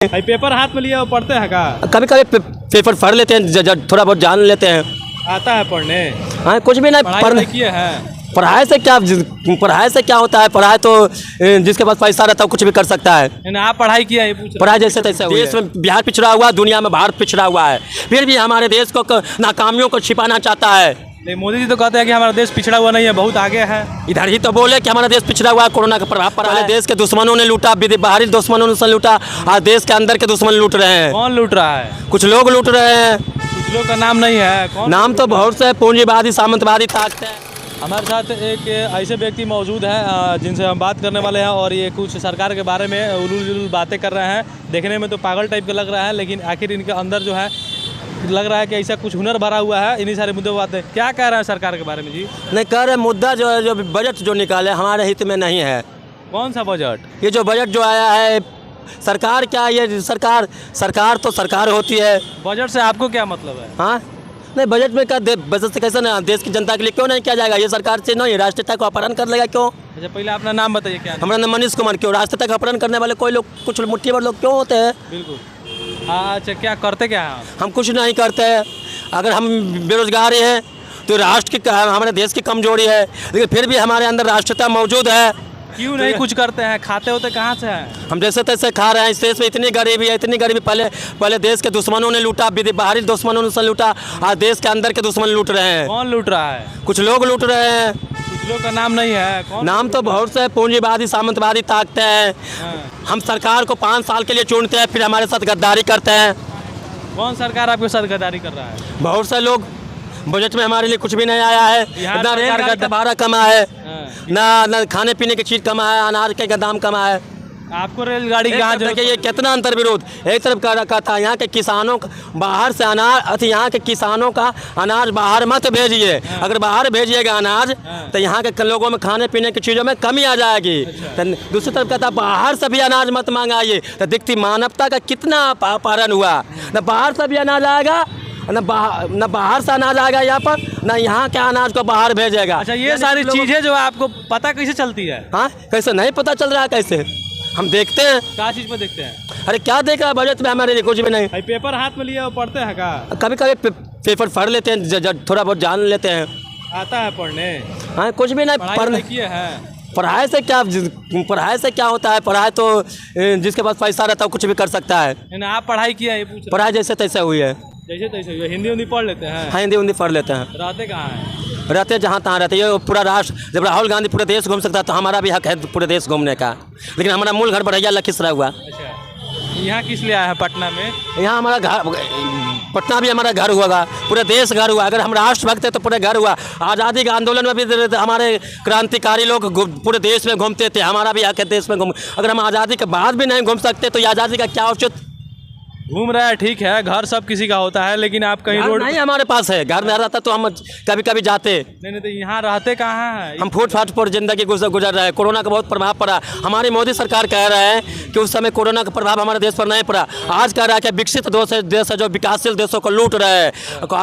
Paper हाथ में लिया वो पढ़ते हैं का? कभी कभी पेपर पढ़ लेते हैं, थोड़ा बहुत जान लेते हैं। आता है पढ़ने? हाँ, कुछ भी नहीं पढ़ाई किए हैं? पढ़ाई से क्या होता है? पढ़ाई तो जिसके पास पैसा रहता है कुछ भी कर सकता है। आप पढ़ाई किया है? पूछ पढ़ाई जैसे तैसे देश में बिहार पिछड़ा हुआ, दुनिया में भारत पिछड़ा हुआ है, फिर भी हमारे देश को नाकामियों को छिपाना चाहता है। मोदी जी तो कहते हैं कि हमारा देश पिछड़ा हुआ नहीं है, बहुत आगे है। इधर ही तो बोले कि हमारा देश पिछड़ा हुआ है, कोरोना का प्रभाव पड़ा है। देश के दुश्मनों ने लूटा, बाहरी दुश्मनों से लूटा, आज देश के अंदर के दुश्मन लूट रहे हैं। कौन लूट रहा है? कुछ लोग लूट रहे हैं, कुछ लोग का नाम नहीं है। कौन? नाम तो बहुत से पूंजीवादी सामंतवादी ताकत है। हमारे साथ एक ऐसे व्यक्ति मौजूद हैं जिनसे हम बात करने वाले हैं, और ये कुछ सरकार के बारे में उलूल बातें कर रहे हैं। देखने में तो पागल टाइप का लग रहा है, लेकिन आखिर इनके अंदर जो है लग रहा है कि ऐसा कुछ हुनर भरा हुआ है। इन्हीं सारे मुद्दों पर बातें क्या कह रहे हैं सरकार के बारे में जी? नहीं कह रहे, मुद्दा जो है, जो बजट जो निकाले हमारे हित में नहीं है। कौन सा बजट? ये जो बजट जो आया है, सरकार क्या, ये सरकार तो सरकार होती है। बजट से आपको क्या मतलब है? हाँ नहीं, बजट में क्या बजट से कैसे ना देश की जनता के लिए क्यों नहीं किया जाएगा? ये सरकार से नहीं, राष्ट्रीयता को अपहरण कर लेगा क्यों? अच्छा, पहले अपना नाम बताइए। क्या? हमारा नाम मनीष कुमार। क्यों राष्ट्रीयता का अपहरण करने वाले कोई लोग, कुछ मुट्ठी भर लोग क्यों होते हैं? बिल्कुल। अच्छा, क्या करते क्या हैं? हम कुछ नहीं करते हैं। अगर हम बेरोजगार हैं तो राष्ट्र की, हमारे देश की कमजोरी है, लेकिन फिर भी हमारे अंदर राष्ट्रीयता मौजूद है। क्यों नहीं कुछ करते हैं? खाते होते कहाँ से हैं? हम जैसे तैसे खा रहे हैं। इस देश में इतनी गरीबी है, इतनी गरीबी। पहले देश के दुश्मनों ने लूटा, बाहरी दुश्मनों से लूटा, आज देश के अंदर के दुश्मन लूट रहे हैं। कौन लूट रहा है? कुछ लोग लूट रहे हैं, कुछ लोग का नाम नहीं है। कौन? नाम तो बहुत से पूंजीवादी सामंतवादी ताकतें हैं। हम सरकार को 5 साल के लिए चुनते हैं, फिर हमारे साथ गद्दारी करते हैं। कौन सरकार आपके साथ गद्दारी कर रहा है? बहुत से लोग। बजट में हमारे लिए कुछ भी नहीं आया है। ना रेलगाड़ी का भाड़ा कमा है, ना खाने पीने की चीज़ कमा है, अनाज के दाम कमा है। आपको रेलगाड़ी कहाँ? देखिए ये कितना अंतर विरोध। एक तरफ कह रखा था यहाँ के किसानों का बाहर से अनाज, यहाँ के किसानों का अनाज बाहर मत भेजिए। अगर बाहर भेजिएगा अनाज तो यहाँ के लोगों में खाने पीने की चीज़ों में कमी आ जाएगी। तो दूसरी तरफ कहता बाहर से भी अनाज मत मंगाइए। तो दिखती मानवता का कितना अपहरण हुआ। न बाहर से भी अनाज आएगा, न बाहर से अनाज आएगा यहाँ पर, न यहाँ के अनाज को बाहर भेजेगा। अच्छा, ये सारी चीज़ें जो आपको पता कैसे चलती है? हाँ, कैसे नहीं पता चल रहा है? कैसे हम देखते हैं? क्या चीज़ पर देखते हैं? अरे क्या देख रहा है बजट में? हमारे लिए कुछ भी नहीं। पेपर हाथ में लिया वो पढ़ते हैं का? कभी कभी पेपर पढ़ लेते हैं, थोड़ा बहुत जान लेते हैं। आता है पढ़ने? हाँ, कुछ भी नहीं पढ़ाई किए हैं? पढ़ाई से क्या होता है? पढ़ाई तो जिसके पास पैसा रहता है कुछ भी कर सकता है। आप पढ़ाई किया है? पूछ पढ़ाई जैसे तैसे हुई है। जैसे तैसे हिंदी पढ़ लेते हैं? हाँ, हिंदी पढ़ लेते हैं। रहते कहाँ हैं? रहते जहाँ तहाँ रहते। ये पूरा राष्ट्र, जब राहुल गांधी पूरे देश घूम सकता है तो हमारा भी हक है पूरे देश घूमने का, लेकिन हमारा मूल घर बढ़िया लखीसराय हुआ। अच्छा, यहाँ किस लिए आया है पटना में? यहाँ हमारा घर, पटना भी हमारा घर हुआ, पूरे देश घर हुआ। अगर हम राष्ट्रभक्त है तो पूरे घर हुआ। आज़ादी के आंदोलन में भी हमारे क्रांतिकारी लोग पूरे देश में घूमते थे, हमारा भी हक है देश में घूम। अगर हम आज़ादी के बाद भी नहीं घूम सकते तो ये आज़ादी का क्या औचित्य? घूम रहा है, ठीक है, घर सब किसी का होता है, लेकिन आप कहीं रोड नहीं हमारे पास है। घर में रहता तो हम कभी कभी जाते। नहीं तो यहाँ रहते कहाँ हैं? हम फुटपाथ पर जिंदगी गुजर रहे हैं। कोरोना का बहुत प्रभाव पड़ा। हमारी मोदी सरकार कह रहे हैं कि उस समय कोरोना का प्रभाव हमारे देश पर नहीं पड़ा। आज कह रहा है कि विकसित देश है जो विकासशील देशों को लूट रहे हैं।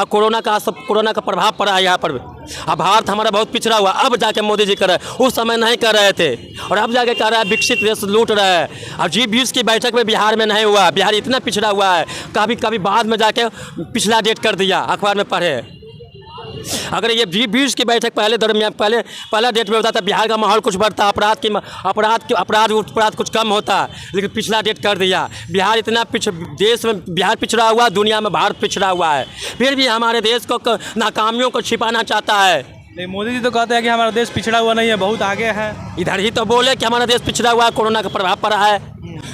कोरोना का प्रभाव पड़ा है यहाँ पर। अब भारत हमारा बहुत पिछड़ा हुआ, अब जाके मोदी जी कर रहे हैं। उस समय नहीं कर रहे थे, और अब जाके कह रहा है विकसित देश लूट रहे हैं। अब G20 की बैठक में बिहार में नहीं हुआ। बिहार इतना पिछड़ा हुआ है, कभी बाद में जाके पिछला डेट कर दिया, अखबार में पढ़े। अगर ये G20 की बैठक पहला डेट में होता था, बिहार का माहौल कुछ बढ़ता, अपराध कुछ कम होता, लेकिन पिछला डेट कर दिया। बिहार इतना देश में बिहार पिछड़ा हुआ, दुनिया में भारत पिछड़ा हुआ है, फिर भी हमारे देश को नाकामियों को छिपाना चाहता है। मोदी जी तो कहते हैं कि हमारा देश पिछड़ा हुआ नहीं है, बहुत आगे है। इधर ही तो बोले कि हमारा देश पिछड़ा हुआ है, कोरोना का प्रभाव पड़ा है।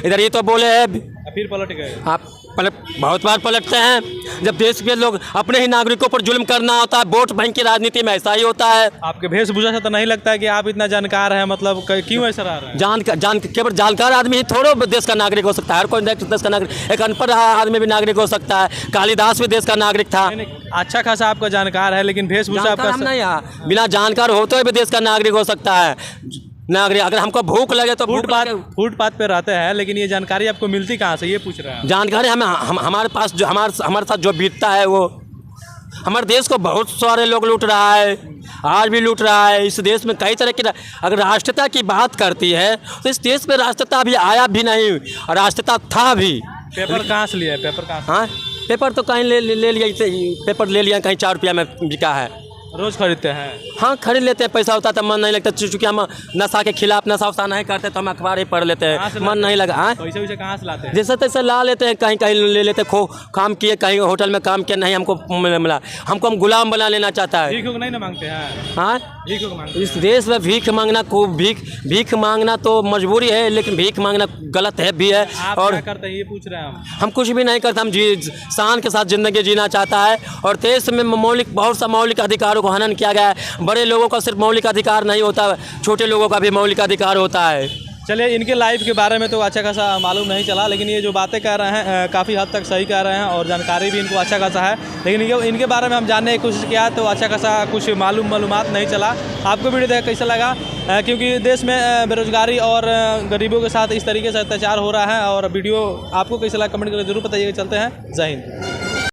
इधर ही तो बोले हैं, फिर पलट गए। आप बहुत बार पलटते हैं। जब देश के लोग अपने ही नागरिकों पर जुल्म करना होता है, वोट बैंक की राजनीति में ऐसा ही होता है। आपके वेशभूषा से तो नहीं लगता है कि आप इतना जानकार हैं, मतलब क्यों ऐसा रह रहा है? केवल जानकार आदमी ही थोड़ो देश का नागरिक हो सकता है। हर कोई देश का नागरिक, एक अनपढ़ आदमी भी नागरिक हो सकता है। कालिदास भी देश का नागरिक था। अच्छा खासा आपका जानकार है, लेकिन वेशभूषा आपका नहीं। बिना जानकार होते हुए भी देश का नागरिक हो सकता है। नागरिक, अगर हमको भूख लगे तो फुटपाथ पे रहते हैं, लेकिन ये जानकारी आपको मिलती कहाँ से, ये पूछ रहे हैं? जानकारी हमारे पास जो हमारे साथ जो बीतता है, वो हमारे देश को बहुत सारे लोग लूट रहा है, आज भी लूट रहा है। इस देश में कई तरह की, अगर राष्ट्रीयता की बात करती है तो इस देश में राष्ट्रीयता अभी आया भी नहीं, और राष्ट्रीयता था भी। पेपर कहाँ से लिया है? पेपर कहाँ से? हाँ, पेपर तो कहीं ले लिया, पेपर ले लिया कहीं 4 रुपया में बिका है। रोज खरीदते हैं? हाँ, खरीद लेते हैं, पैसा होता तो मन नहीं लगता, चूँकि हम नशा के खिलाफ नशा वशा नहीं करते तो हम अखबार ही पढ़ लेते कहाँ से हैं, मन लाते नहीं हैं? लगा। हाँ, पैसे वैसे कहाँ से लाते हैं? जैसे तैसे ला लेते हैं, कहीं कहीं ले लेते, खो काम किए, कहीं होटल में काम किया, नहीं हमको मिला, हमको हम गुलाम बना लेना चाहता है। भीख नहीं ना मांगते हैं? हाँ, भीख मांगते इस देश में भीख मांगना को भीख मांगना तो मजबूरी है, लेकिन भीख मांगना गलत है भी है। आप और क्या करते हैं ये पूछ रहे हैं हम। कुछ भी नहीं करते, हम शान के साथ ज़िंदगी जीना चाहता है। और देश में बहुत सा मौलिक अधिकारों को हनन किया गया है। बड़े लोगों का सिर्फ मौलिक अधिकार नहीं होता, छोटे लोगों का भी मौलिक अधिकार होता है। चलिए, इनके लाइफ के बारे में तो अच्छा खासा मालूम नहीं चला, लेकिन ये जो बातें कर रहे हैं काफ़ी हद तक सही कह रहे हैं और जानकारी भी इनको अच्छा खासा है। लेकिन इनके बारे में हम जानने की कोशिश किया तो अच्छा खासा कुछ मालूमात नहीं चला। आपको वीडियो देख कैसा लगा? क्योंकि देश में बेरोजगारी और गरीबों के साथ इस तरीके से अत्याचार हो रहा है। और वीडियो आपको कैसा लगा कमेंट करके जरूर बताइएगा। चलते हैं, जय हिंद।